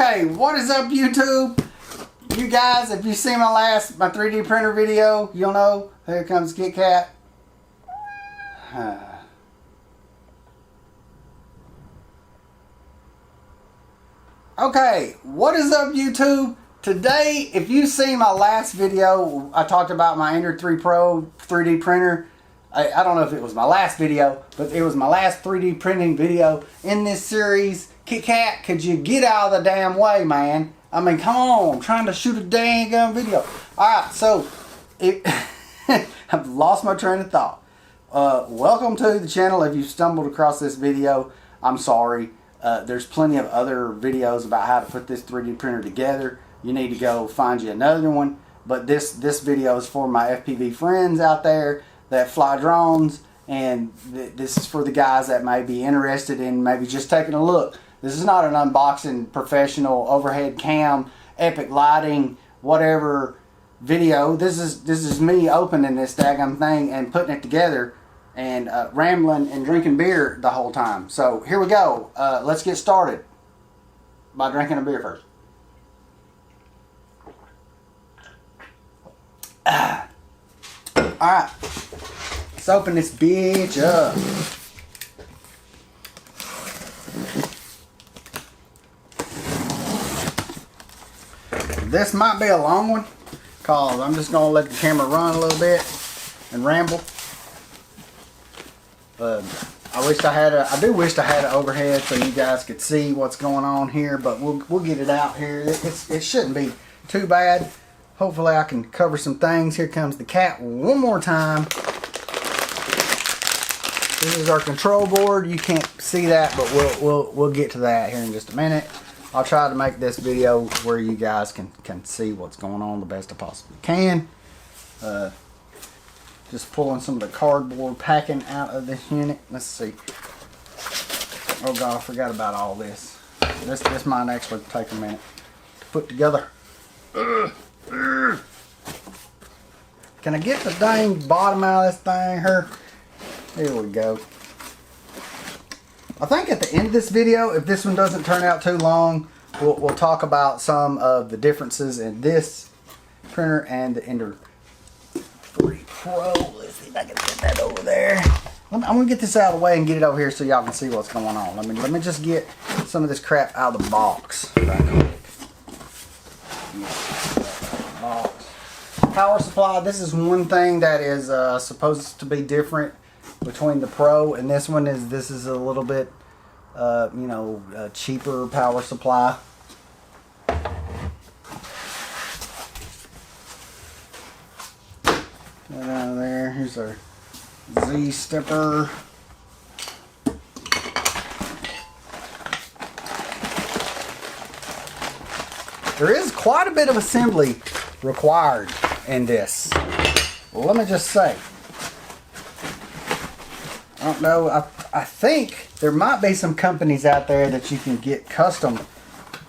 Okay, what is up, YouTube? You guys, if you've seen my 3D printer video, you'll know. Here comes Kit Kat. Okay, what is up, YouTube? Today, if you've seen my last video, I talked about my Ender3 Pro 3D printer. I don't know if it was my last video, but it was my last 3D printing video in this series. Kit Kat, could you get out of the damn way, man? I mean, come on, I'm trying to shoot a dang gun video. Alright, so, I've lost my train of thought. Welcome to the channel. If you've stumbled across this video, I'm sorry. There's plenty of other videos about how to put this 3D printer together. You need to go find you another one. But this video is for my FPV friends out there that fly drones, and this is for the guys that may be interested in maybe just taking a look. This is not an unboxing, professional, overhead cam, epic lighting, whatever video. This is me opening this daggum thing and putting it together and rambling and drinking beer the whole time. So here we go. Let's get started by drinking a beer first. Alright, let's open this bitch up. This might be a long one, cause I'm just gonna let the camera run a little bit and ramble. I do wish I had an overhead so you guys could see what's going on here, but we'll get it out here. It shouldn't be too bad. Hopefully I can cover some things. Here comes the cat one more time. This is our control board. You can't see that, but we'll get to that here in just a minute. I'll try to make this video where you guys can see what's going on the best I possibly can. Just pulling some of the cardboard packing out of this unit. Let's see. Oh God, I forgot about all this. This might actually take a minute to put together. Can I get the dang bottom out of this thing here? Here we go. I think at the end of this video, if this one doesn't turn out too long, we'll talk about some of the differences in this printer and the Ender3 Pro. Let's see if I can get that over there. I'm gonna get this out of the way and get it over here so y'all can see what's going on. Let me just get some of this crap out of the box right quick. Power supply. This is one thing that is supposed to be different between the Pro and this one. This is a little bit you know, cheaper power supply. Get out of there. Here's our Z stepper. There is quite a bit of assembly required in this. Well, let me just say, I don't know, I think there might be some companies out there that you can get custom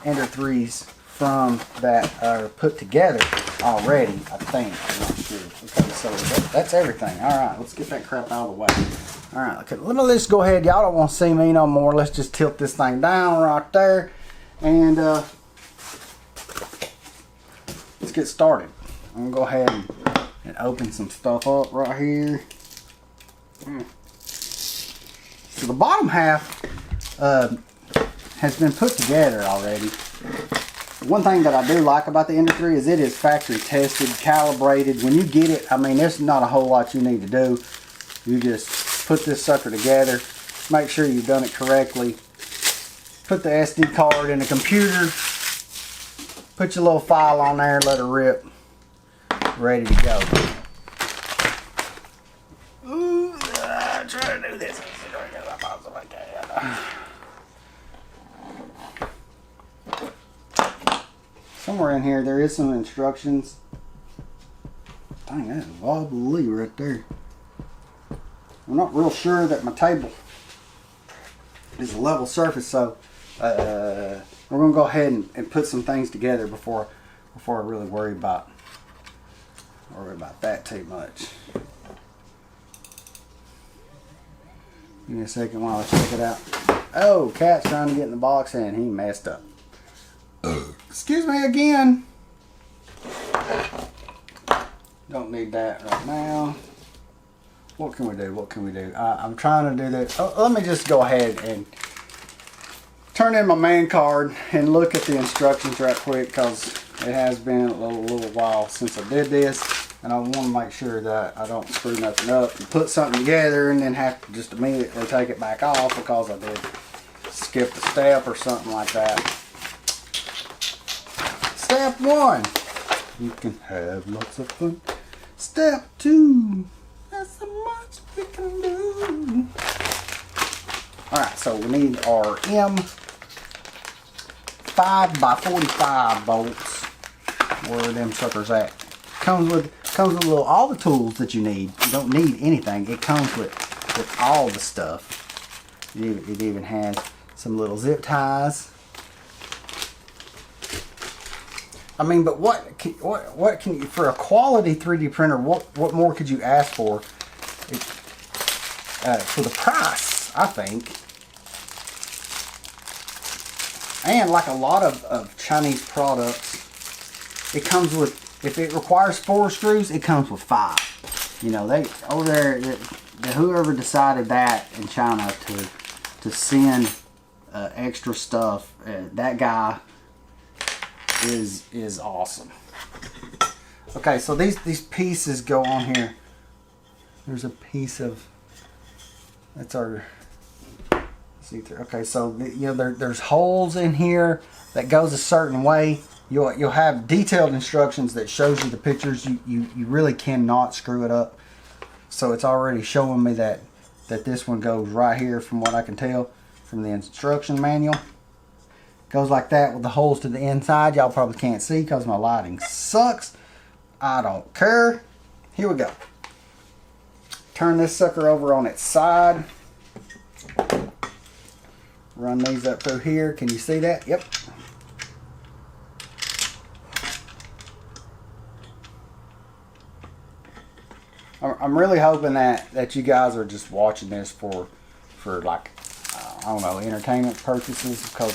Ender3s from that are put together already, I think. I'm not sure. Okay, so that's everything. Alright, let's get that crap out of the way. Alright, okay, let me just go ahead. Y'all don't want to see me no more. Let's just tilt this thing down right there. And let's get started. I'm going to go ahead and open some stuff up right here. So the bottom half has been put together already. One thing that I do like about the Ender3 is it is factory tested, calibrated. When you get it, I mean, there's not a whole lot you need to do. You just put this sucker together, make sure you've done it correctly, put the SD card in the computer, put your little file on there, let it rip, ready to go. Ooh, I'm trying to do this. Somewhere in here there is some instructions. Dang, that is wobbly right there. I'm not real sure that my table is a level surface, so we're gonna go ahead and put some things together before I really worry about that too much. Give me a second while I check it out. Oh, Cat's trying to get in the box and he messed up. Excuse me again. Don't need that right now. What can we do? What can we do? I'm trying to do this. Oh, let me just go ahead and turn in my main card and look at the instructions right quick, because it has been a little while since I did this, and I want to make sure that I don't screw nothing up and put something together and then have to just immediately take it back off because I did skip a step or something like that. Step 1, you can have lots of fun. Step 2, there's so much we can do. Alright, so we need our M5x45 bolts. Where are them suckers at? Comes with all the tools that you need. You don't need anything. It comes with all the stuff. It even has some little zip ties. I mean, but what can you, for a quality 3D printer, what more could you ask for? For the price, I think. And like a lot of Chinese products, it comes with, if it requires 4 screws, it comes with 5. You know, they over there, whoever decided that in China to send extra stuff, that guy is awesome. Okay, so these pieces go on here. There's a piece of, that's our see-through. Okay, so you know there's holes in here that goes a certain way. You'll have detailed instructions that shows you the pictures. You really cannot screw it up. So it's already showing me that this one goes right here, from what I can tell from the instruction manual. Goes like that with the holes to the inside. Y'all probably can't see because my lighting sucks. I don't care. Here we go. Turn this sucker over on its side. Run these up through here. Can you see that? Yep. I'm really hoping that you guys are just watching this for like, I don't know, entertainment purposes, because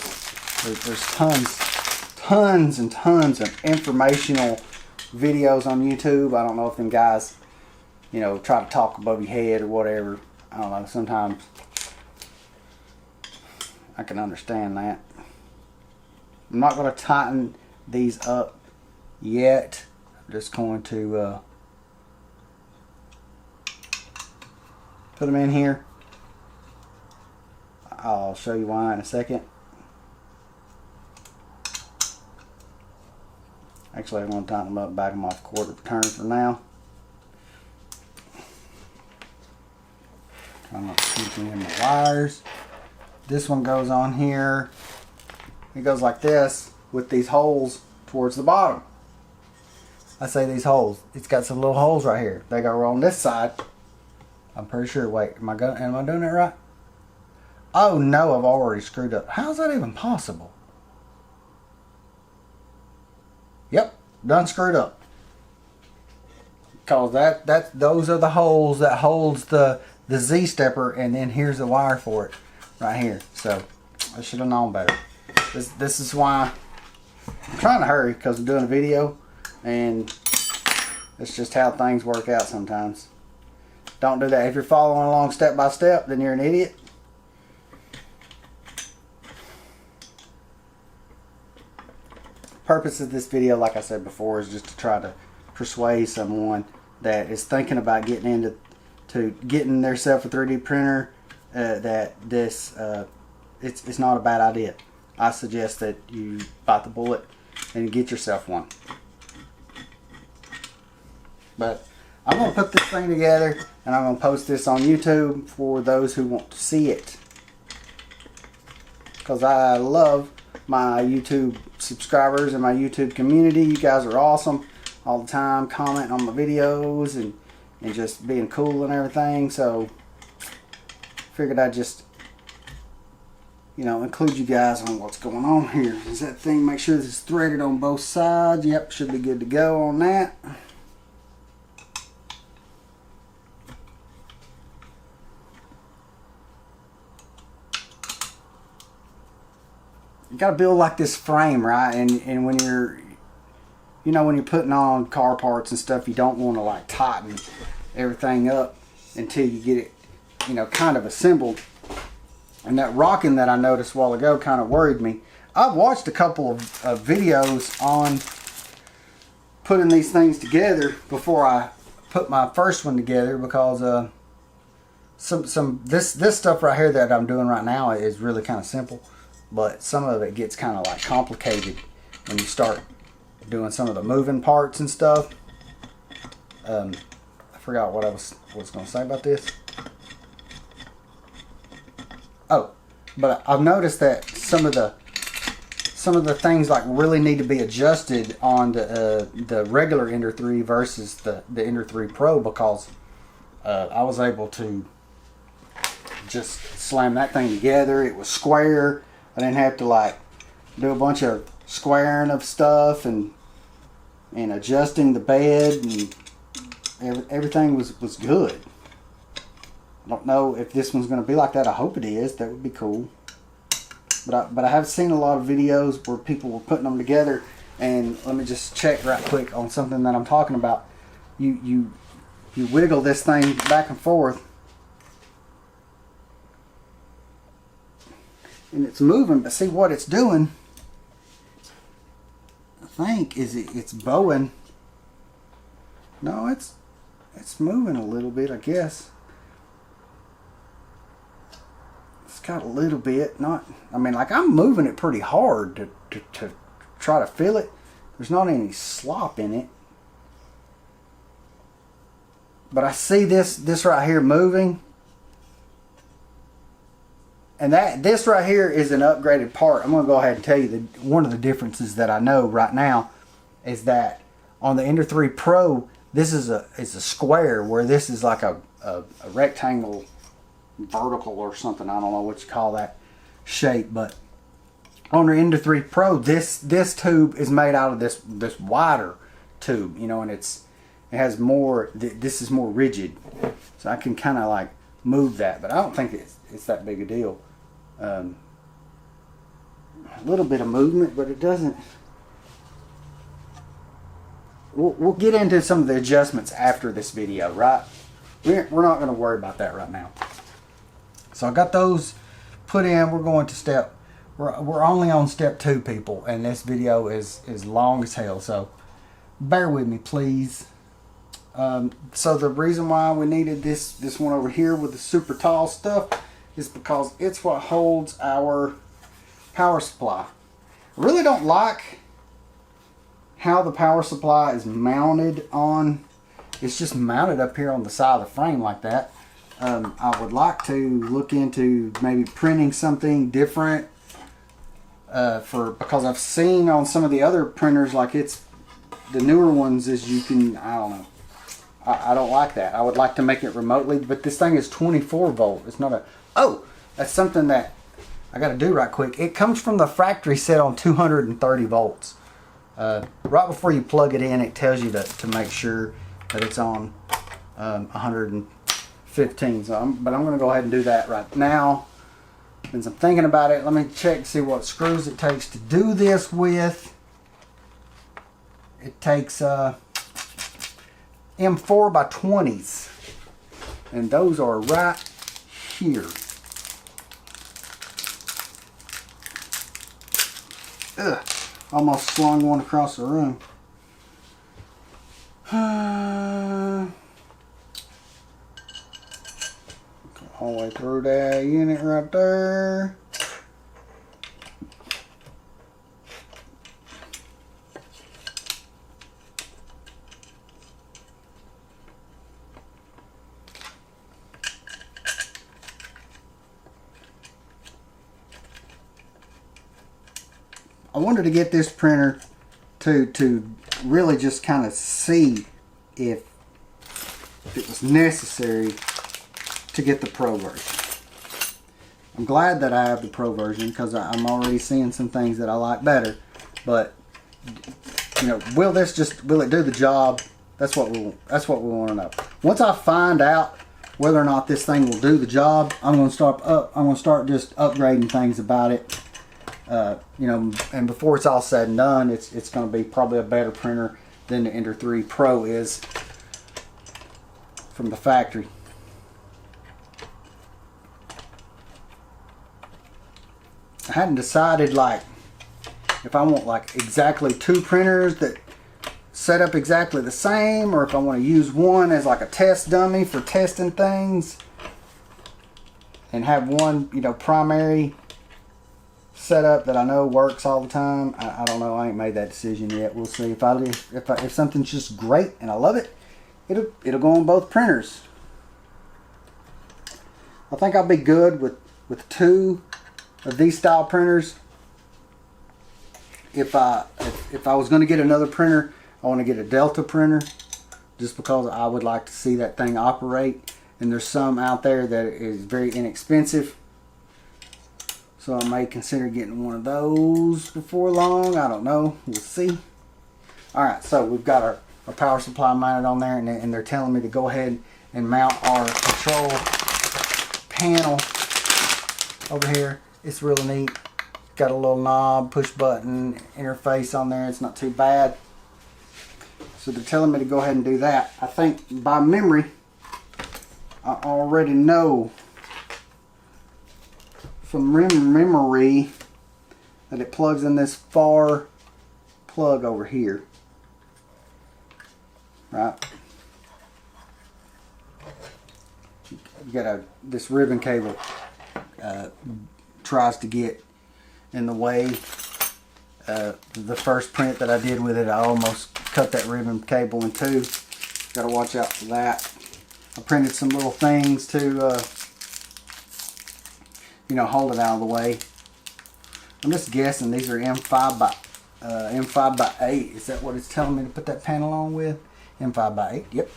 there's tons and tons of informational videos on YouTube. I don't know if them guys, you know, try to talk above your head or whatever. I don't know, sometimes I can understand that. I'm not going to tighten these up yet. I'm just going to put them in here. I'll show you why in a second. Actually, I'm going to tighten them up, back them off quarter turn for now. I'm not squeezing in the wires. This one goes on here. It goes like this with these holes towards the bottom. I say these holes. It's got some little holes right here. They go on this side. I'm pretty sure. Wait, am I doing it right? Oh no, I've already screwed up. How is that even possible? Yep, done screwed up. Because those are the holes that holds the Z stepper, and then here's the wire for it right here. So I should have known better. This is why I'm trying to hurry, because I'm doing a video, and it's just how things work out sometimes. Don't do that. If you're following along step by step, then you're an idiot. Purpose of this video, like I said before, is just to try to persuade someone that is thinking about getting into getting themselves a 3D printer, that this it's not a bad idea. I suggest that you bite the bullet and get yourself one. But I'm going to put this thing together, and I'm going to post this on YouTube for those who want to see it, because I love my YouTube subscribers and my YouTube community. You guys are awesome all the time, commenting on my videos and just being cool and everything. So figured I'd just, you know, include you guys on what's going on here. Is that thing, make sure this is threaded on both sides. Yep, should be good to go on that. you got to build like this frame, right? And when you're, you know, when you're putting on car parts and stuff, you don't want to like tighten everything up until you get it, you know, kind of assembled. And that rocking that I noticed a while ago kind of worried me. I've watched a couple of videos on putting these things together before I put my first one together, because this stuff right here that I'm doing right now is really kind of simple, but some of it gets kind of like complicated when you start doing some of the moving parts and stuff. I forgot what I was going to say about this. Oh, but I've noticed that some of the things like really need to be adjusted on the regular Ender 3 versus the Ender 3 Pro, because I was able to just slam that thing together. It was square. I didn't have to like do a bunch of squaring of stuff and adjusting the bed, and everything was good. I don't know if this one's going to be like that. I hope it is. That would be cool. But I have seen a lot of videos where people were putting them together, and let me just check right quick on something that I'm talking about. You wiggle this thing back and forth, and it's moving, but see what it's doing, I think, is it's bowing. No, it's moving a little bit, I guess. Got a little bit, not, I mean, like, I'm moving it pretty hard to try to feel it. There's not any slop in it, but I see this right here moving, and this right here is an upgraded part. I'm gonna go ahead and tell you that one of the differences that I know right now is that on the Ender 3 Pro, this is it's a square, where this is like a rectangle, vertical or something. I don't know what you call that shape, but on the Ender 3 Pro, this tube is made out of this wider tube, you know, and it has more, this is more rigid, so I can kind of like move that, but I don't think it's that big a deal. A little bit of movement, but it doesn't. We'll get into some of the adjustments after this video, right? We're not going to worry about that right now. So I got those put in. We're going to we're only on step 2, people, and this video is long as hell, so bear with me, please. So the reason why we needed this one over here with the super tall stuff is because it's what holds our power supply. I really don't like how the power supply is mounted on. It's just mounted up here on the side of the frame like that. I would like to look into maybe printing something different because I've seen on some of the other printers, like the newer ones, is you can, I don't know. I don't like that. I would like to make it remotely, but this thing is 24 volt. It's not oh, that's something that I got to do right quick. It comes from the factory set on 230 volts. Right before you plug it in, it tells you to make sure that it's on 115. But I'm going to go ahead and do that right now. Since I'm thinking about it, let me check and see what screws it takes to do this with. It takes M4 by 20s, and those are right here. Ugh, almost slung one across the room. All the way through that unit right there. I wanted to get this printer to really just kind of see if it was necessary to get the Pro version. I'm glad that I have the Pro version because I'm already seeing some things that I like better. But you know, will it do the job? That's what we want to know. Once I find out whether or not this thing will do the job, I'm going to start just upgrading things about it. You know, and before it's all said and done, it's going to be probably a better printer than the Ender 3 Pro is from the factory. I hadn't decided like if I want like exactly 2 printers that set up exactly the same, or if I want to use one as like a test dummy for testing things and have one, you know, primary setup that I know works all the time. I don't know. I ain't made that decision yet. We'll see. If something's just great and I love it, it'll go on both printers. I think I'll be good with 2 of these style printers. If I was going to get another printer, I want to get a Delta printer, just because I would like to see that thing operate. And there's some out there that is very inexpensive, so I may consider getting one of those before long. I don't know. We'll see. Alright, so we've got our power supply mounted on there, and they're telling me to go ahead and mount our control panel over here. It's real neat. Got a little knob, push button interface on there. It's not too bad. So they're telling me to go ahead and do that. I think by memory, I already know from memory that it plugs in this far plug over here. Right? You got this ribbon cable tries to get in the way. The first print that I did with it, I almost cut that ribbon cable in 2. Got to watch out for that. I printed some little things to, you know, hold it out of the way. I'm just guessing these are M5 by 8. Is that what it's telling me to put that panel on with? M5 by 8. Yep.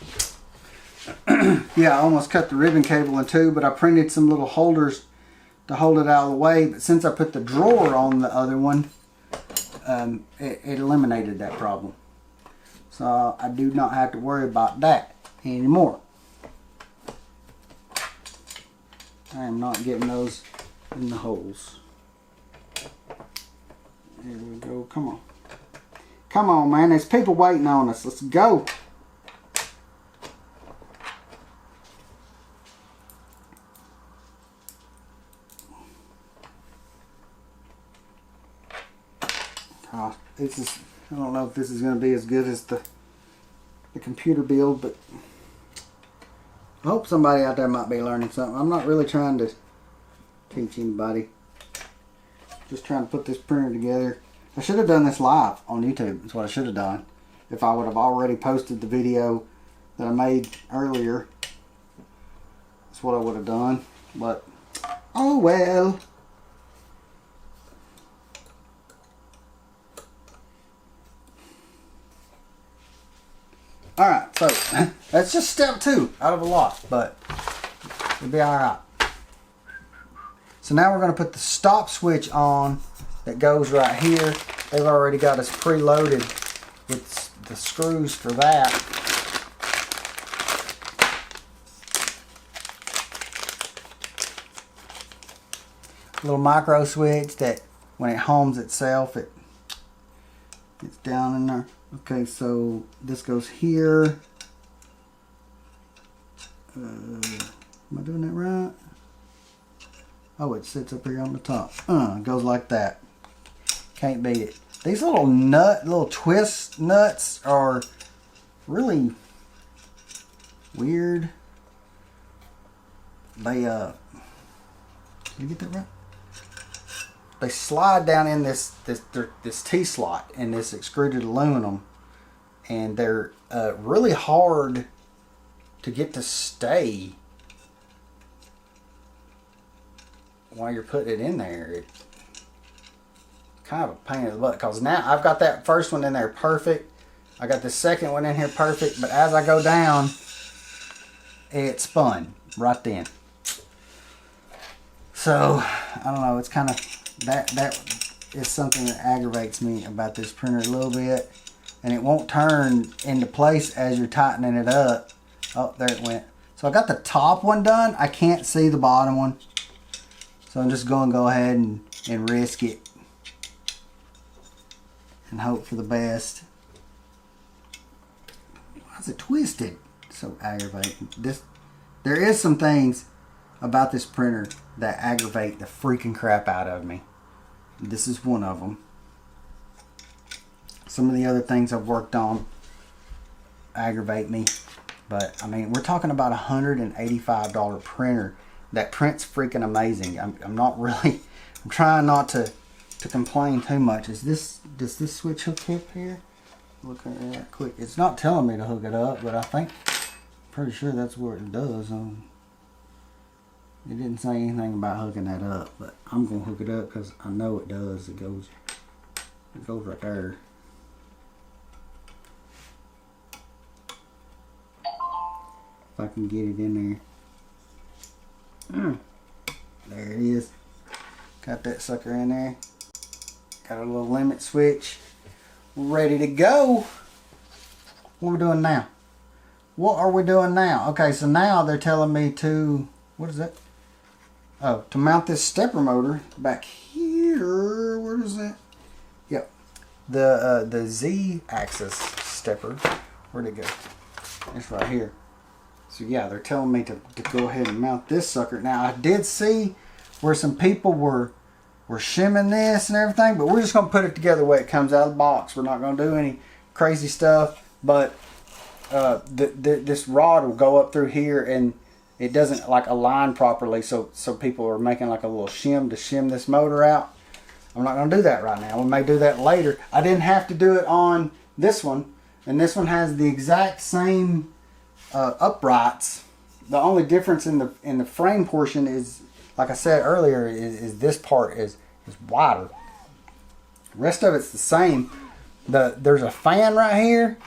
Yeah, I almost cut the ribbon cable in 2, but I printed some little holders to hold it out of the way. But since I put the drawer on the other one, it eliminated that problem. So I do not have to worry about that anymore. I am not getting those in the holes. There we go. Come on. Come on, man. There's people waiting on us. Let's go. This is, I don't know if this is going to be as good as the computer build, but I hope somebody out there might be learning something. I'm not really trying to teach anybody. Just trying to put this printer together. I should have done this live on YouTube. That's what I should have done. If I would have already posted the video that I made earlier, that's what I would have done. But, oh well. Alright, so that's just step 2 out of a lot, but it'll be alright. So now we're going to put the stop switch on that goes right here. They've already got us preloaded with the screws for that. A little micro switch that when it homes itself, it gets down in there. Okay, so this goes here. Am I doing that right? Oh, it sits up here on the top. It goes like that. Can't beat it. These little twist nuts are really weird. They did you get that right? They slide down in this T-slot in this extruded aluminum, and they're really hard to get to stay while you're putting it in there. It's kind of a pain in the butt, because now I've got that first one in there perfect. I got the second one in here perfect, but as I go down, it spun right then. So I don't know, it's kind of that is something that aggravates me about this printer a little bit, and it won't turn into place as you're tightening it up. Oh, there it went. So I got the top one done. I can't see the bottom one, so I'm just going to go ahead and risk it. and hope for the best. Why is it twisted? So aggravating. There is some things about this printer that aggravate the freaking crap out of me. This is one of them. Some of the other things I've worked on aggravate me. But, I mean, we're talking about a $185 printer that prints freaking amazing. I'm not really... I'm trying not to complain too much. Does this switch hook up here? Look at that quick. It's not telling me to hook it up, but I think... pretty sure that's what it does. It didn't say anything about hooking that up, but I'm going to hook it up because I know it does. It goes right there. If I can get it in there. There it is. Got that sucker in there. Got a little limit switch. Ready to go. What are we doing now? What are we doing now? Okay, so now they're telling me to, what is that? Oh, to mount this stepper motor back here. Where is that? Yep. The Z-axis stepper. Where'd it go? It's right here. So yeah, they're telling me to go ahead and mount this sucker. Now I did see where some people were shimming this and everything, but we're just going to put it together the way it comes out of the box. We're not going to do any crazy stuff, but this rod will go up through here and it doesn't like align properly, so people are making like a little shim to shim this motor out. I'm not going to do that right now. We may do that later. I didn't have to do it on this one, and this one has the exact same uprights. The only difference in the frame portion is, like I said earlier, is this part is wider. The rest of it's the same. There's a fan right here.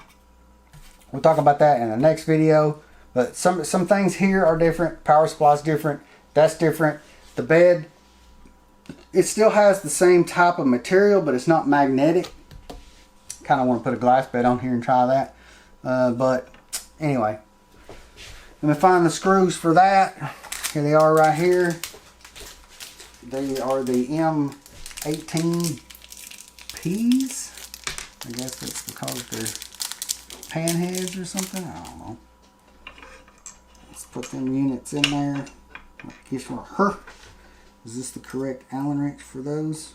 We'll talk about that in the next video. But some things here are different. Power supply's different. That's different. The bed, it still has the same type of material, but it's not magnetic. Kind of want to put a glass bed on here and try that. But anyway, let me find the screws for that. Here they are right here. They are the M18Ps. I guess that's because they're pan heads or something. I don't know. Let's put them units in there. Is this the correct Allen wrench for those?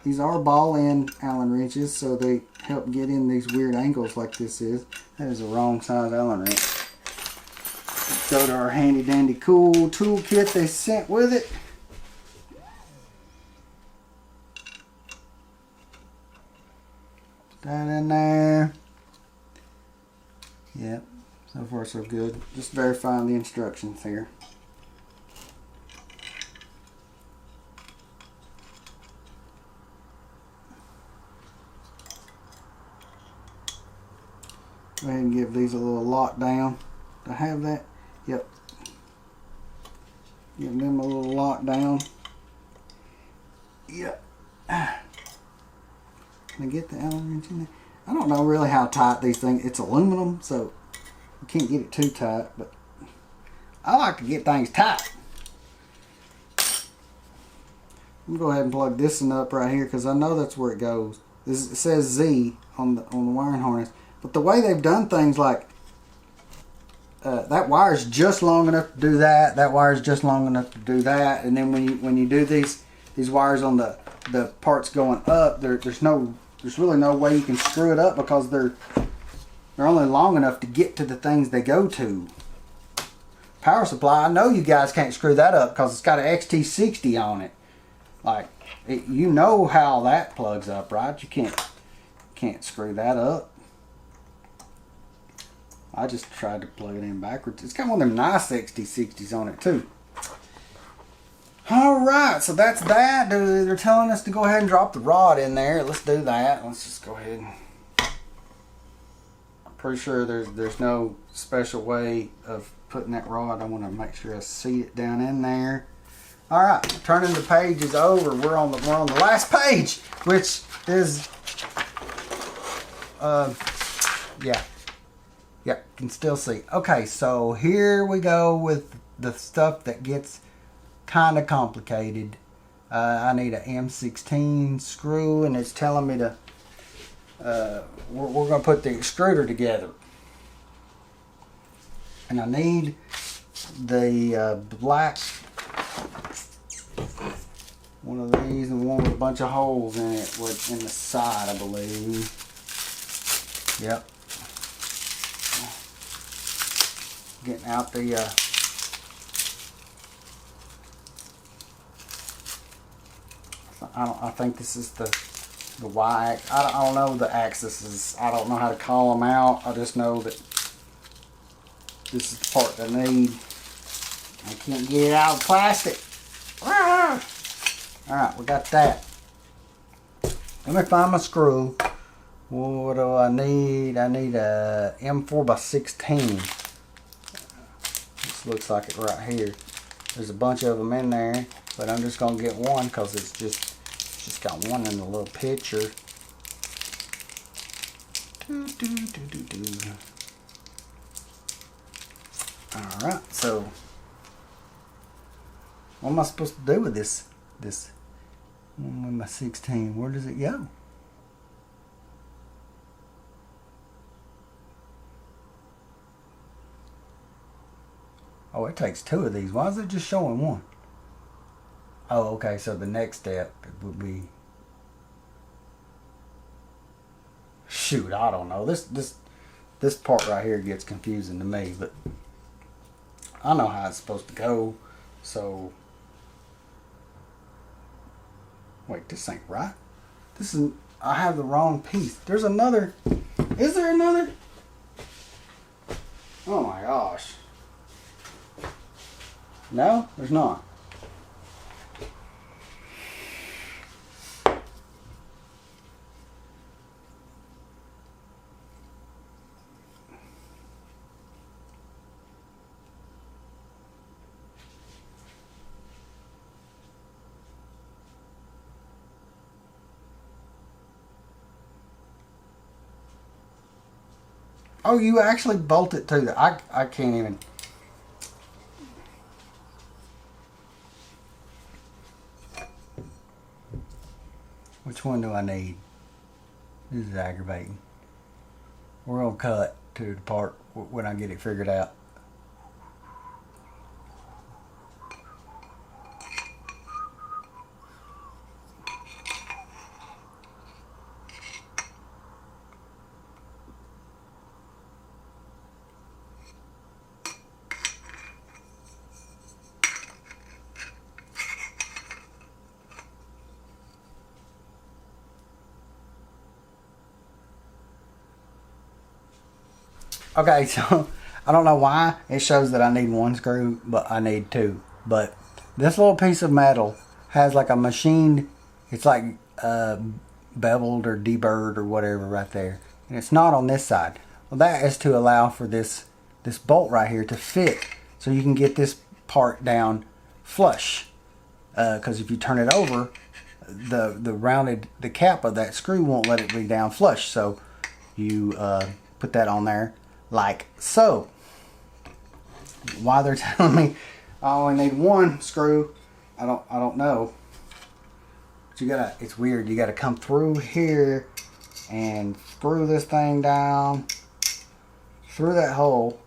These are ball end Allen wrenches, so they help get in these weird angles like this is. That is the wrong size Allen wrench. Let's go to our handy dandy cool toolkit they sent with it. Put that in there. Yep, so far so good. Just verifying the instructions here. Go ahead and give these a little lock down. Do I have that? Yep. Give them a little lock down. Yep. Can I get the Allen wrench in there? I don't know really how tight these things. It's aluminum, so you can't get it too tight, but I like to get things tight. I'm gonna go ahead and plug this one up right here because I know that's where it goes. It says Z on the wiring harness. But the way they've done things, like that wire's just long enough to do that. That wire's just long enough to do that. And then when you do these wires on the parts going up, there's really no way you can screw it up because they're only long enough to get to the things they go to. Power supply, I know you guys can't screw that up because it's got an XT60 on it. Like, you know how that plugs up, right? You can't screw that up. I just tried to plug it in backwards. It's got one of them nice XT60s on it too. Alright, so that's that. They're telling us to go ahead and drop the rod in there. Let's do that. Let's just go ahead. I'm pretty sure there's no special way of putting that rod. I want to make sure I seat it down in there. Alright, turning the pages over. We're on the last page, which is yeah, can still see. Okay, so here we go with the stuff that gets kind of complicated. I need an M16 screw, and it's telling me to we're going to put the extruder together. And I need the black, one of these, and one with a bunch of holes in it, in the side, I believe. Yep. Getting out the I think this is the Y. I don't know the axes. I don't know how to call them out. I just know that this is the part I need. I can't get it out of plastic. Alright, we got that. Let me find my screw. What do I need? I need a M4x16. This looks like it right here. There's a bunch of them in there, but I'm just going to get one because it's just got one in the little picture. Alright, so what am I supposed to do with this one with my 16? Where does it go? Oh, it takes two of these. Why is it just showing one? Oh, okay, so the next step would be... Shoot, I don't know. This part right here gets confusing to me, but I know how it's supposed to go, so... Wait, this ain't right. This is... I have the wrong piece. There's another... Is there another? Oh my gosh. No, there's not. Oh, you actually bolt it to the... I can't even... Which one do I need? This is aggravating. We're going to cut to the part when I get it figured out. Okay, so I don't know why it shows that I need one screw, but I need two. But this little piece of metal has like a machined, it's like beveled or deburred or whatever right there. And it's not on this side. Well, that is to allow for this bolt right here to fit, so you can get this part down flush. Because if you turn it over, the cap of that screw won't let it be down flush. So you put that on there like so. Why they're telling me I only need one screw, I don't know. But you gotta, it's weird, you gotta come through here and screw this thing down through that hole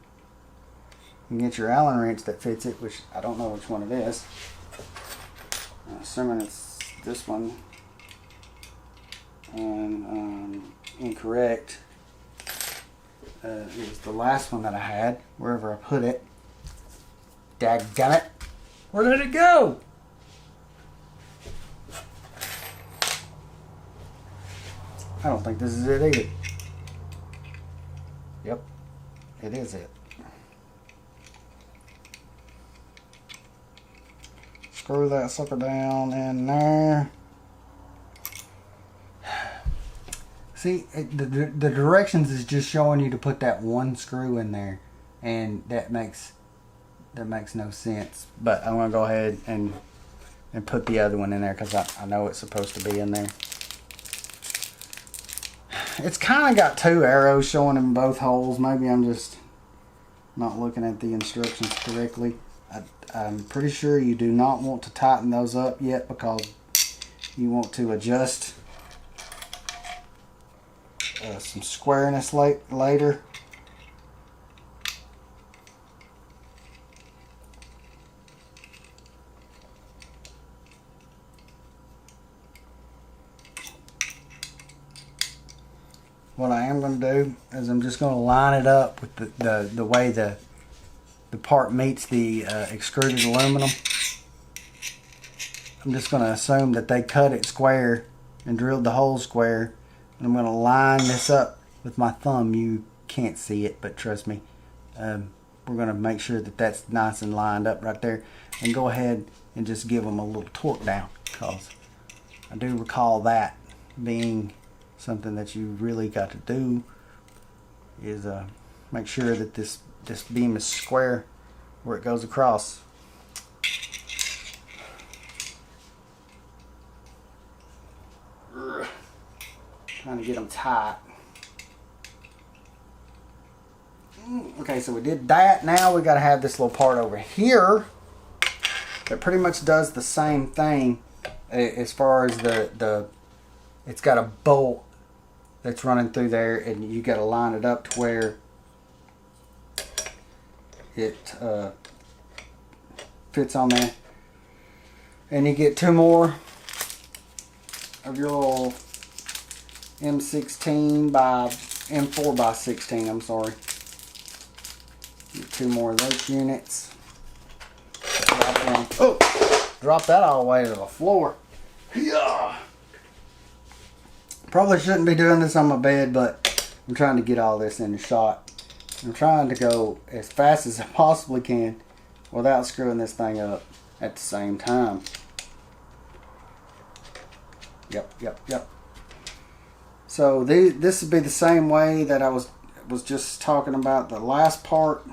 and get your Allen wrench that fits it, which I don't know which one it is. I'm assuming it's this one, and incorrect. It was the last one that I had, wherever I put it. Dadgummit. Where did it go? I don't think this is it either. Yep, it is it. Screw that sucker down in there. See, the directions is just showing you to put that one screw in there, and that makes no sense. But I'm gonna go ahead and put the other one in there because I know it's supposed to be in there. It's kind of got two arrows showing in both holes. Maybe I'm just not looking at the instructions correctly. I'm pretty sure you do not want to tighten those up yet because you want to adjust some squareness later. What I am going to do is I'm just going to line it up with the way the part meets the extruded aluminum. I'm just going to assume that they cut it square and drilled the hole square. And I'm going to line this up with my thumb. You can't see it, but trust me. We're going to make sure that that's nice and lined up right there. And go ahead and just give them a little torque down. Because I do recall that being something that you really got to do is make sure that this beam is square where it goes across. Trying to get them tight. Okay, so we did that. Now we got to have this little part over here that pretty much does the same thing as far as it's got a bolt that's running through there, and you got to line it up to where it fits on there. And you get two more of your little M16 by M4 by 16. I'm sorry. Get two more of those units. Drop that all the way to the floor. Yeah. Probably shouldn't be doing this on my bed, but I'm trying to get all this in the shot. I'm trying to go as fast as I possibly can without screwing this thing up at the same time. Yep. So this would be the same way that I was just talking about the last part.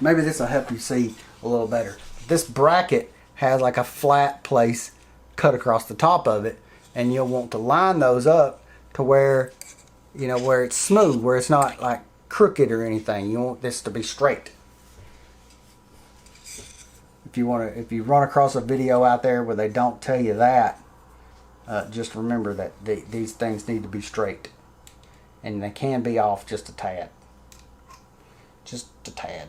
Maybe this will help you see a little better. This bracket has like a flat place cut across the top of it, and you'll want to line those up to where, you know, where it's smooth, where it's not like crooked or anything. You want this to be straight. If you run across a video out there where they don't tell you that, just remember that these things need to be straight, and they can be off just a tad. Just a tad.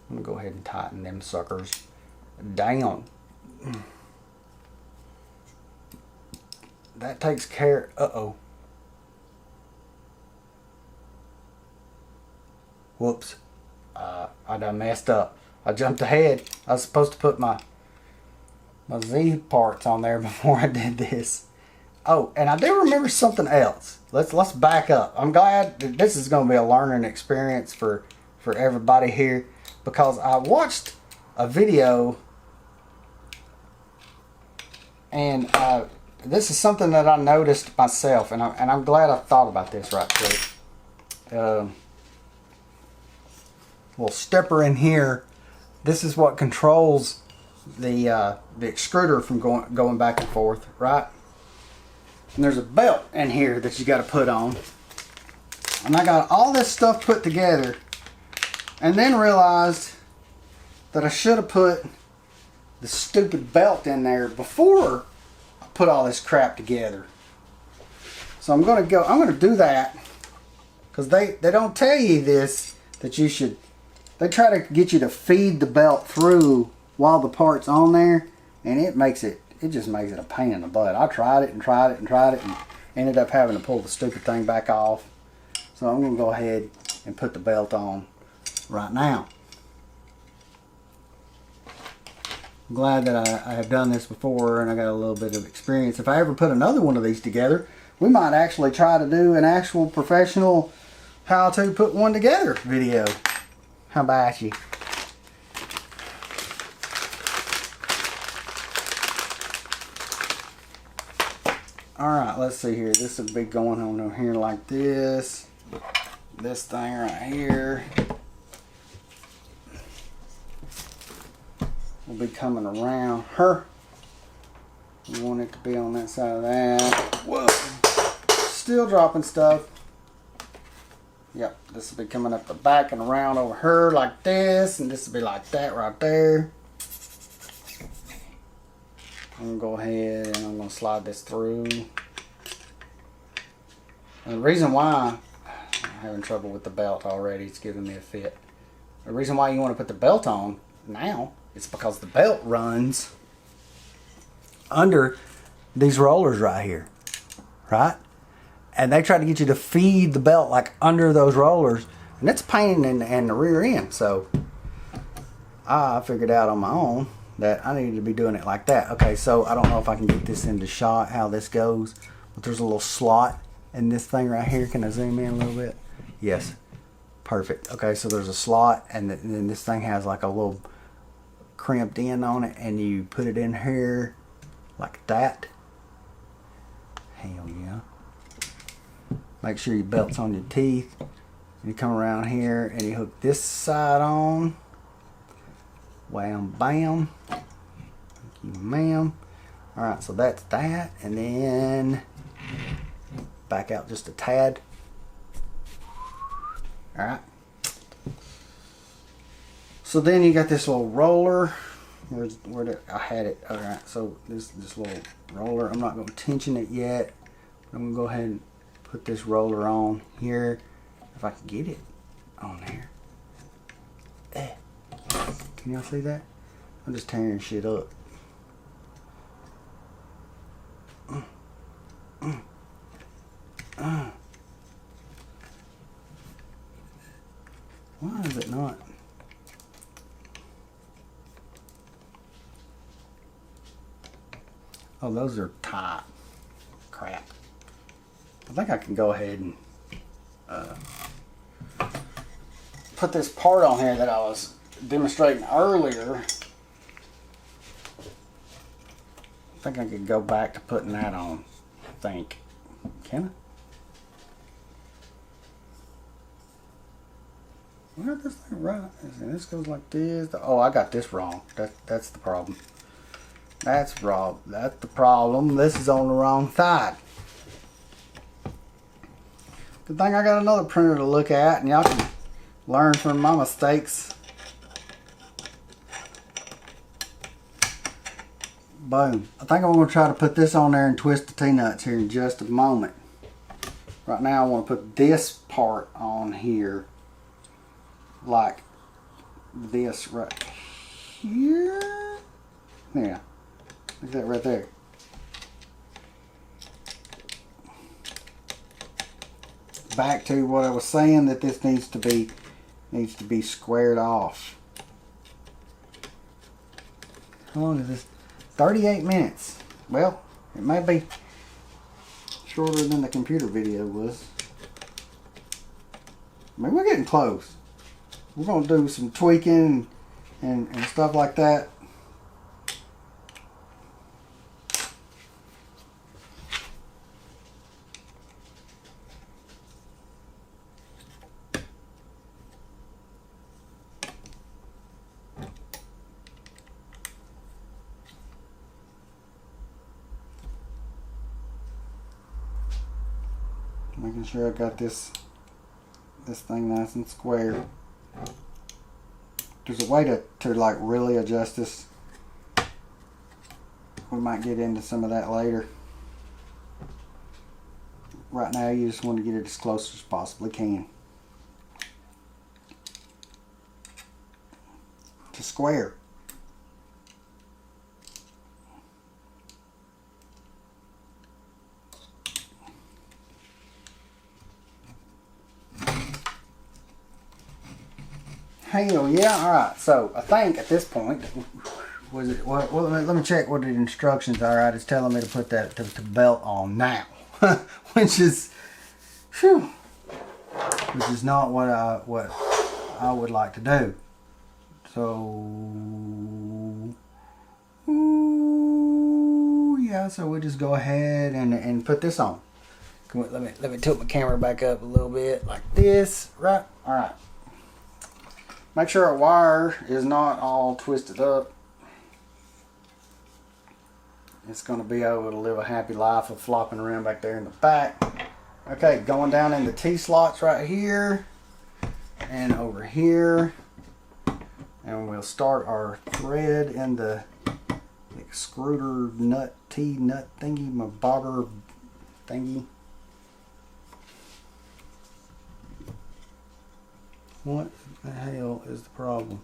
I'm gonna go ahead and tighten them suckers down. That takes care. Whoops. I done messed up. I jumped ahead. I was supposed to put my Z parts on there before I did this. Oh, and I do remember something else. Let's back up. I'm glad that this is going to be a learning experience for everybody here, because I watched a video, and this is something that I noticed myself, and I'm glad I thought about this right quick. Little stepper in here. This is what controls the extruder from going back and forth, right? And there's a belt in here that you got to put on. And I got all this stuff put together, and then realized that I should have put the stupid belt in there before I put all this crap together. So I'm gonna do that, because they don't tell you this, that you should. They try to get you to feed the belt through while the part's on there, and it just makes it a pain in the butt. I tried it and ended up having to pull the stupid thing back off. So I'm going to go ahead and put the belt on right now. I'm glad that I have done this before, and I got a little bit of experience. If I ever put another one of these together, we might actually try to do an actual professional how to put one together video. How about you? Alright, let's see here. This will be going on over here like this. This thing right here will be coming around her. We want it to be on that side of that. Whoa! Still dropping stuff. Yep, this will be coming up the back and around over her like this, and this will be like that right there. I'm gonna go ahead and I'm gonna slide this through. And the reason why I'm having trouble with the belt already, it's giving me a fit. The reason why you want to put the belt on now is because the belt runs under these rollers right here, right? And they try to get you to feed the belt like under those rollers, and it's a pain in the rear end. So I figured out on my own that I needed to be doing it like that. Okay, so I don't know if I can get this into shot how this goes, but there's a little slot in this thing right here. Can I zoom in a little bit? Yes, perfect. Okay, so there's a slot, and then this thing has like a little crimped end on it, and you put it in here like that. Hell yeah. Make sure your belt's on your teeth. You come around here and you hook this side on. Wham bam. Thank you, ma'am. Alright, so that's that. And then back out just a tad. Alright. So then you got this little roller. Where did I had it? Alright, so this little roller, I'm not going to tension it yet. I'm going to go ahead and put this roller on here. If I can get it on there. Can y'all see that? I'm just tearing shit up. Why is it not? Oh, those are tight. Crap. I think I can go ahead and put this part on here that I was demonstrating earlier. I think I could go back to putting that on. I think. Can I? Where this thing right? This goes like this. Oh, I got this wrong. That's the problem. That's wrong. That's the problem. This is on the wrong side. Good thing I got another printer to look at, and y'all can learn from my mistakes. Boom. I think I'm going to try to put this on there and twist the T-nuts here in just a moment. Right now I want to put this part on here like this right here. Yeah. Look at that right there. Back to what I was saying, that this needs to be squared off. How long is this? 38 minutes. Well, it might be shorter than the computer video was. I mean, we're getting close. We're going to do some tweaking and stuff like that. Making sure I got this thing nice and square. There's a way to like really adjust this. We might get into some of that later. Right now you just want to get it as close as possibly can to square. Hell yeah! All right, so I think at this point, was it? Well, let me check what the instructions are. Right, it's telling me to put that the belt on now, which is, whew, which is not what I would like to do. So, yeah. So we'll just go ahead and put this on. Let me tilt my camera back up a little bit like this. Right. All right. Make sure our wire is not all twisted up. It's going to be able to live a happy life of flopping around back there in the back. Okay, going down in the T-slots right here and over here. And we'll start our thread in the screwder nut T-nut thingy, my bobber thingy. What the hell is the problem?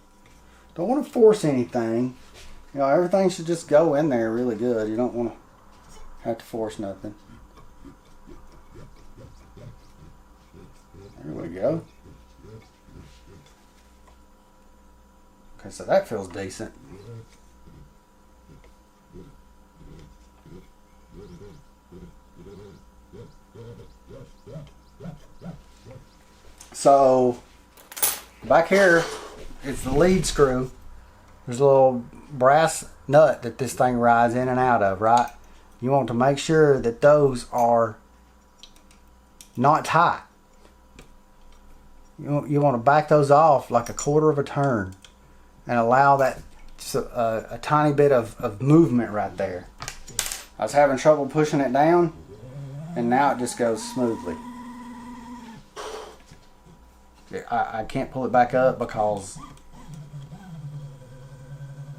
Don't want to force anything. You know, everything should just go in there really good. You don't want to have to force nothing. There we go. Okay, so that feels decent. So back here is the lead screw. There's a little brass nut that this thing rides in and out of, right? You want to make sure that those are not tight. You want to back those off like a quarter of a turn and allow that a tiny bit of movement right there. I was having trouble pushing it down, and now it just goes smoothly. I can't pull it back up because,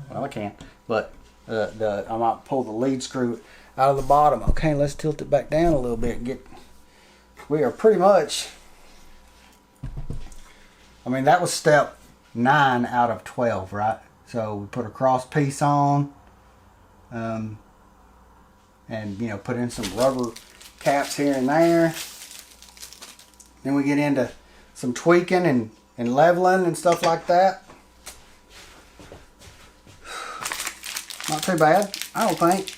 well, I can, but I might pull the lead screw out of the bottom. Okay, let's tilt it back down a little bit and we are pretty much, I mean, that was step 9 out of 12, right? So we put a cross piece on, and, you know, put in some rubber caps here and there. Then we get into some tweaking and leveling and stuff like that. Not too bad, I don't think.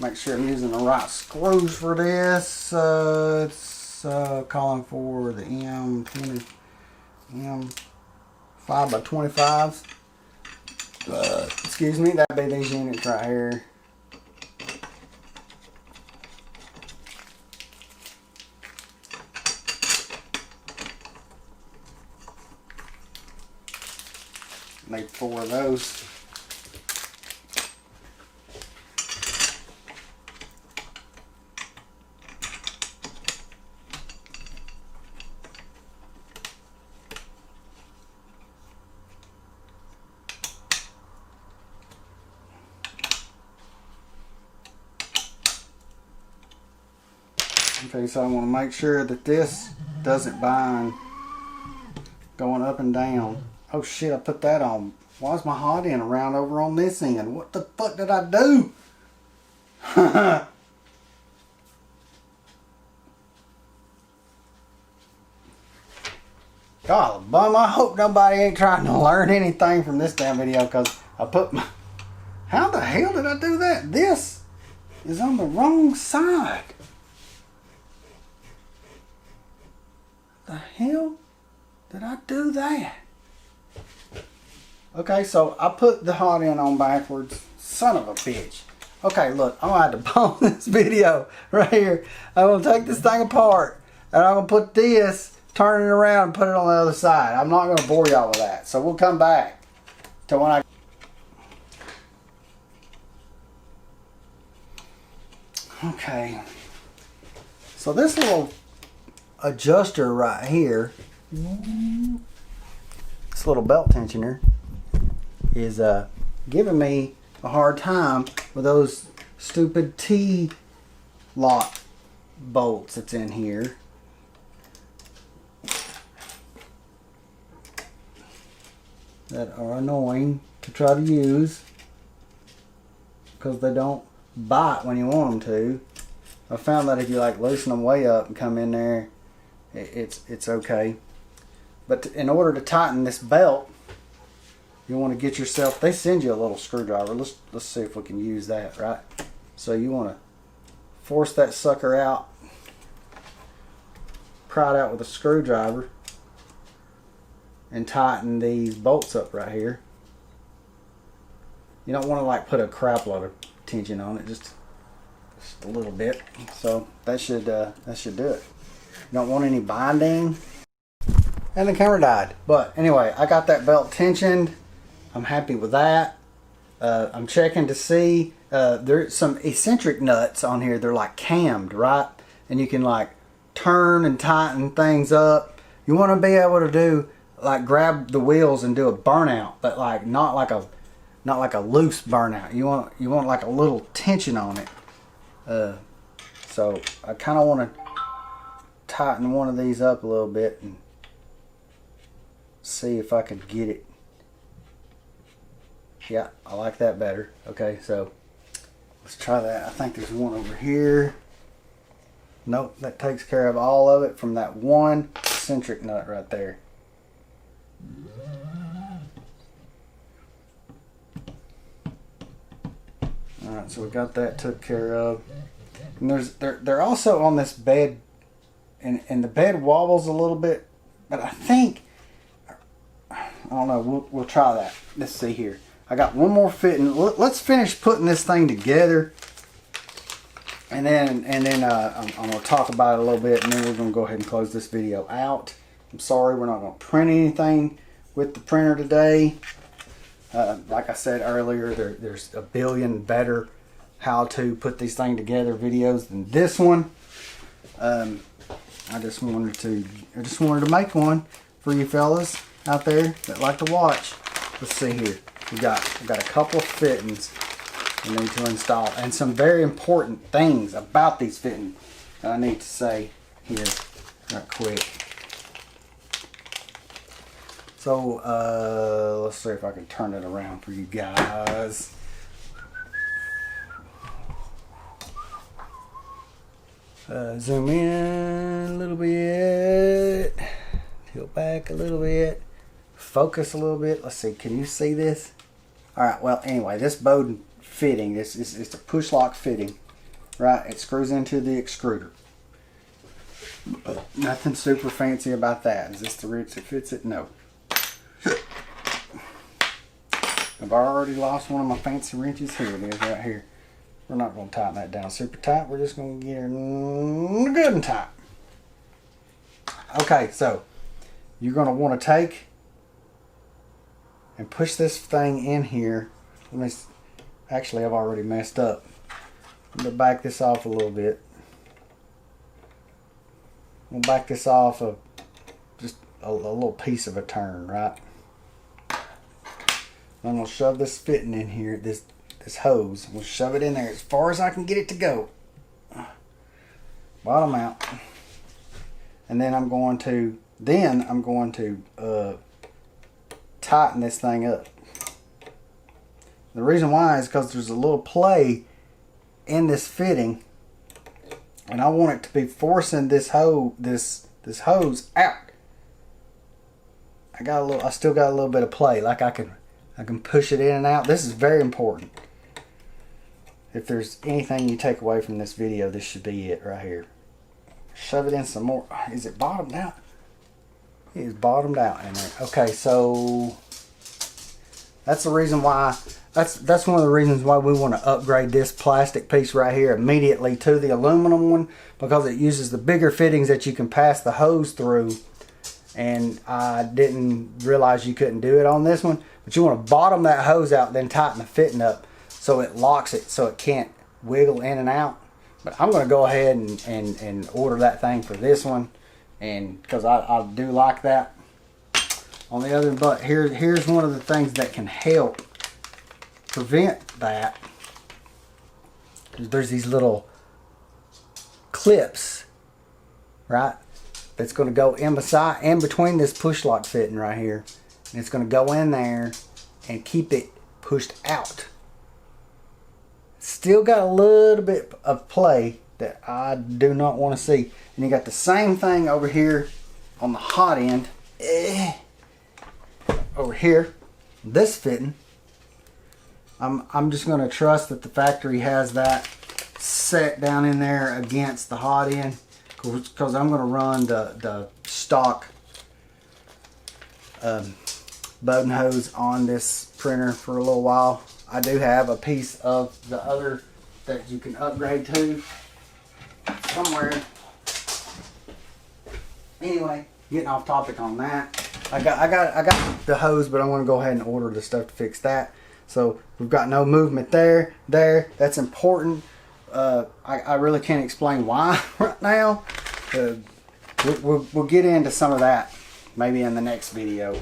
Make sure I'm using the right screws for this. It's calling for the M20, M5 by 25s. Excuse me, that'd be these units right here. Need 4 of those. Okay, so I want to make sure that this doesn't bind going up and down. Oh shit, I put that on. Why is my hot end around over on this end? What the fuck did I do? God, bum, I hope nobody ain't trying to learn anything from this damn video, because I put my... How the hell did I do that? This is on the wrong side. The hell did I do that? Okay, so I put the hot end on backwards. Son of a bitch. Okay, look, I'm gonna have to pause this video right here. I'm gonna take this thing apart and I'm gonna put this, turn it around and put it on the other side. I'm not gonna bore y'all with that. So we'll come back to when I... Okay. So this little adjuster right here, this little belt tensioner, is giving me a hard time with those stupid T-lock bolts that's in here. That are annoying to try to use because they don't bite when you want them to. I found that if you like loosen them way up and come in there, it's okay. But in order to tighten this belt, you want to get yourself, they send you a little screwdriver. Let's see if we can use that, right? So you want to force that sucker out, pry it out with a screwdriver, and tighten these bolts up right here. You don't want to like put a crap load of tension on it, just a little bit. So that should do it. You don't want any binding. And the camera died. But anyway, I got that belt tensioned. I'm happy with that. I'm checking to see, there's some eccentric nuts on here. They're like cammed, right? And you can like turn and tighten things up. You want to be able to do, like grab the wheels and do a burnout, but like not like a not like a loose burnout. You want like a little tension on it. So I kind of want to tighten one of these up a little bit and see if I can get it. Yeah, I like that better. Okay, so let's try that. I think there's one over here. Nope, that takes care of all of it from that one eccentric nut right there. Alright, so we got that took care of. And they're also on this bed, and the bed wobbles a little bit, but I think, I don't know, we'll try that. Let's see here. I got one more fitting. Let's finish putting this thing together, and then I'm going to talk about it a little bit, and then we're going to go ahead and close this video out. I'm sorry, we're not going to print anything with the printer today. Like I said earlier, there's a billion better how to put these things together videos than this one. I just wanted to make one for you fellas out there that like to watch. Let's see here. We got a couple of fittings we need to install, and some very important things about these fittings that I need to say here right quick. So let's see if I can turn it around for you guys. Zoom in a little bit, tilt back a little bit, focus a little bit. Let's see, can you see this? Alright, well anyway, this Bowden fitting, it's a push lock fitting, right? It screws into the extruder. Nothing super fancy about that. Is this the wrench that fits it? No. I've already lost one of my fancy wrenches. Here it is right here. We're not going to tighten that down super tight. We're just going to get it good and tight. Okay, so you're going to want to take and push this thing in here. Actually, I've already messed up. I'm going to back this off a little bit. I'm going to back this off of just a little piece of a turn, right? I'm going to shove this fitting in here, this hose. I'm going to shove it in there as far as I can get it to go. Bottom out. And then I'm going to tighten this thing up. The reason why is because there's a little play in this fitting, and I want it to be forcing this hose out. I still got a little bit of play, like I can push it in and out. This is very important. If there's anything you take away from this video, this should be it right here. Shove it in some more. Is it bottomed out? It is bottomed out in there. Okay, so that's the reason why. That's one of the reasons why we want to upgrade this plastic piece right here immediately to the aluminum one, because it uses the bigger fittings that you can pass the hose through. And I didn't realize you couldn't do it on this one, but you want to bottom that hose out, then tighten the fitting up so it locks it so it can't wiggle in and out. But I'm going to go ahead and order that thing for this one, and because I do like that. On the other, but here's one of the things that can help prevent that. There's these little clips, right? That's going to go in between this push lock fitting right here, and it's going to go in there and keep it pushed out. Still got a little bit of play that I do not want to see. And you got the same thing over here on the hot end. Over here, this fitting, I'm just going to trust that the factory has that set down in there against the hot end, because I'm going to run the stock Bowden hose on this printer for a little while. I do have a piece of the other that you can upgrade to somewhere. Anyway, getting off topic on that. I got the hose, but I'm going to go ahead and order the stuff to fix that. So we've got no movement there. That's important. I really can't explain why right now. We'll get into some of that maybe in the next video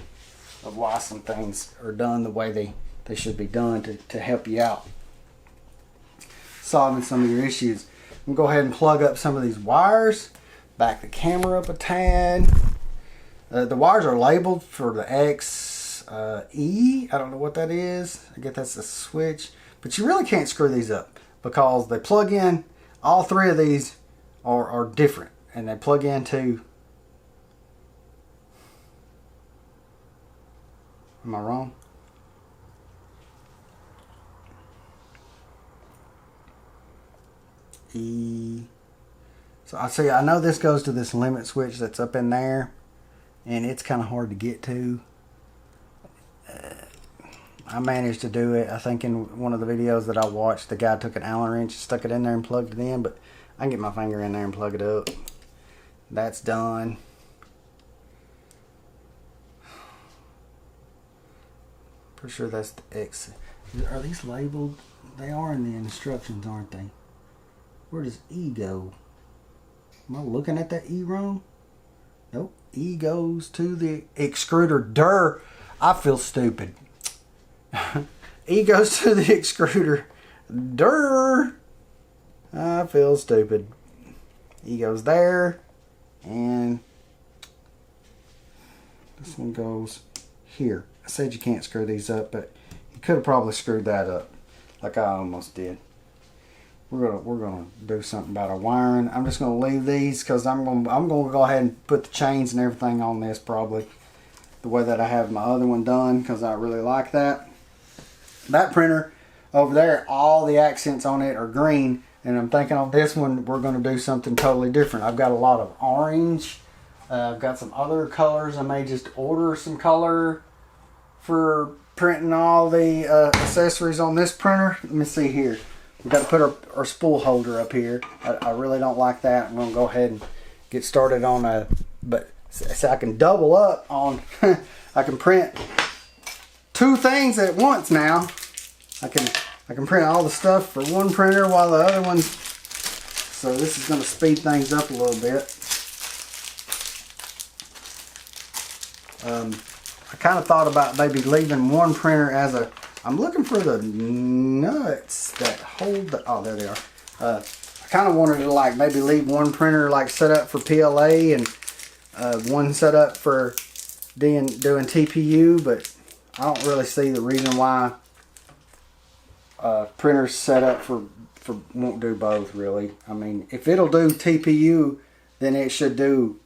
of why some things are done the way they they should be done to help you out solving some of your issues. I'm gonna go ahead and plug up some of these wires, back the camera up a tad. The wires are labeled for the XE. I don't know what that is. I guess that's the switch, but you really can't screw these up because they plug in. All three of these are different, and they plug into. Am I wrong? E. So I know this goes to this limit switch that's up in there, and it's kind of hard to get to. I managed to do it. I think in one of the videos that I watched, the guy took an Allen wrench, stuck it in there and plugged it in, but I can get my finger in there and plug it up. That's done. Pretty sure that's the X. Are these labeled? They are in the instructions, aren't they? Where does E go? Am I looking at that E wrong? Nope. E goes to the extruder. I feel stupid. E goes to the extruder. I feel stupid. E goes there. And this one goes here. I said you can't screw these up, but you could have probably screwed that up like I almost did. We're gonna do something about our wiring. I'm just gonna leave these because I'm gonna go ahead and put the chains and everything on this probably the way that I have my other one done, because I really like that. That printer over there, all the accents on it are green, and I'm thinking on this one we're gonna do something totally different. I've got a lot of orange. I've got some other colors. I may just order some color for printing all the accessories on this printer. Let me see here. We've got to put our spool holder up here. I really don't like that. I'm going to go ahead and get started on a, but so I can double up on, I can print two things at once now. I can print all the stuff for one printer while the other one's, so this is going to speed things up a little bit. I kind of thought about maybe leaving one printer as a, I'm looking for the nuts that hold the, oh, there they are. I kind of wanted to like maybe leave one printer like set up for PLA and one set up for doing TPU, but I don't really see the reason why printers set up for won't do both really. I mean, if it'll do TPU, then it should do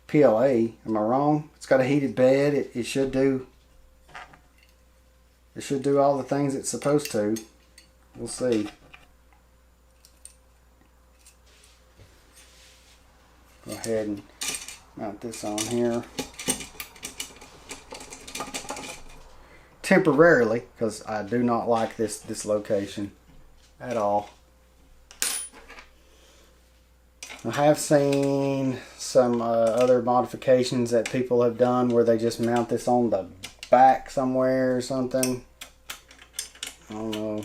PLA. Am I wrong? It's got a heated bed. It should do. It should do all the things it's supposed to. We'll see. Go ahead and mount this on here. Temporarily, because I do not like this location at all. I have seen some other modifications that people have done where they just mount this on the back somewhere or something. I don't know.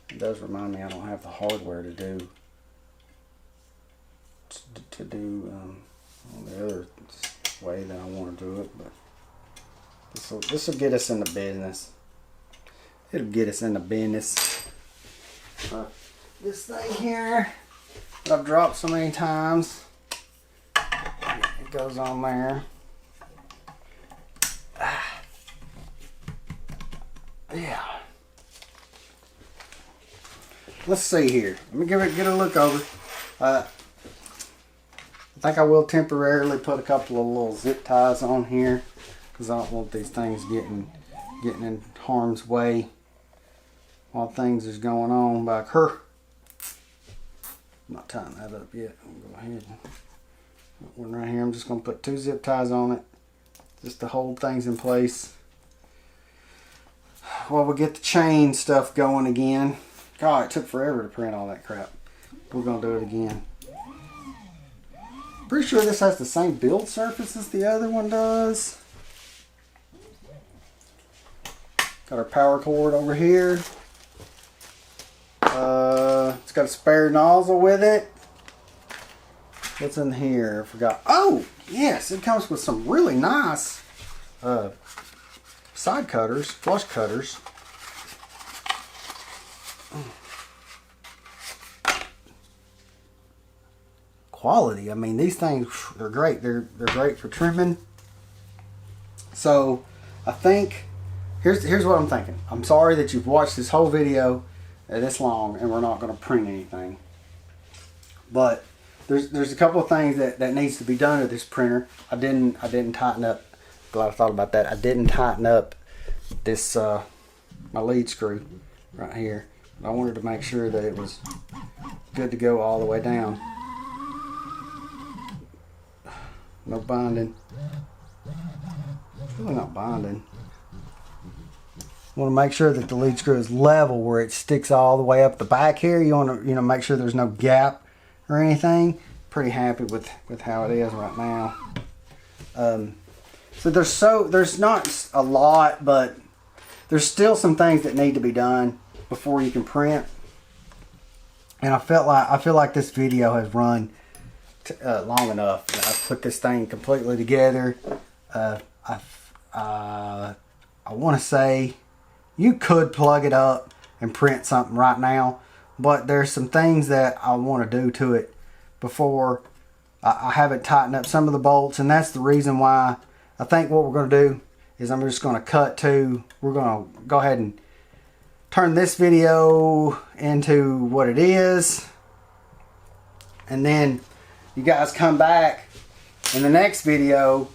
It does remind me I don't have the hardware to do the other way that I want to do it, but this will get us into business. It'll get us into business. This thing here that I've dropped so many times, it goes on there. Yeah. Let's see here. Let me get a look over. I think I will temporarily put a couple of little zip ties on here because I don't want these things getting in harm's way while things is going on back here. I'm not tying that up yet. I'll go ahead and put one right here. I'm just going to put 2 zip ties on it just to hold things in place while we get the chain stuff going again. God, it took forever to print all that crap. We're going to do it again. Pretty sure this has the same build surface as the other one does. Got our power cord over here. It's got a spare nozzle with it. What's in here? I forgot. Oh, yes, it comes with some really nice side cutters, flush cutters. Quality. I mean, these things, they're great. They're great for trimming. So I think here's what I'm thinking. I'm sorry that you've watched this whole video this long and we're not going to print anything. But there's a couple of things that needs to be done with this printer. I didn't tighten up. Glad I thought about that. I didn't tighten up this my lead screw right here. I wanted to make sure that it was good to go all the way down. No binding. It's really not binding. You want to make sure that the lead screw is level where it sticks all the way up the back here. You want to make sure there's no gap or anything. Pretty happy with how it is right now. So there's not a lot, but there's still some things that need to be done before you can print. And I feel like this video has run long enough. I put this thing completely together. I want to say you could plug it up and print something right now, but there's some things that I want to do to it before I have it tightened up some of the bolts, and that's the reason why I think what we're going to do is I'm just going to cut to, we're going to go ahead and turn this video into what it is, and then you guys come back in the next video,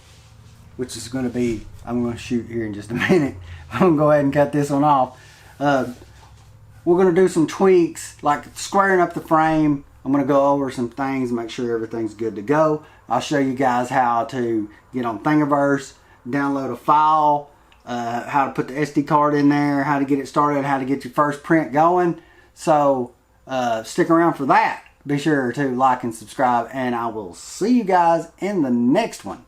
which is going to be, I'm going to shoot here in just a minute. I'm going to go ahead and cut this one off. We're going to do some tweaks, like squaring up the frame. I'm going to go over some things, make sure everything's good to go. I'll show you guys how to get on Thingiverse, download a file, how to put the SD card in there, how to get it started, how to get your first print going. So stick around for that. Be sure to like and subscribe, and I will see you guys in the next one.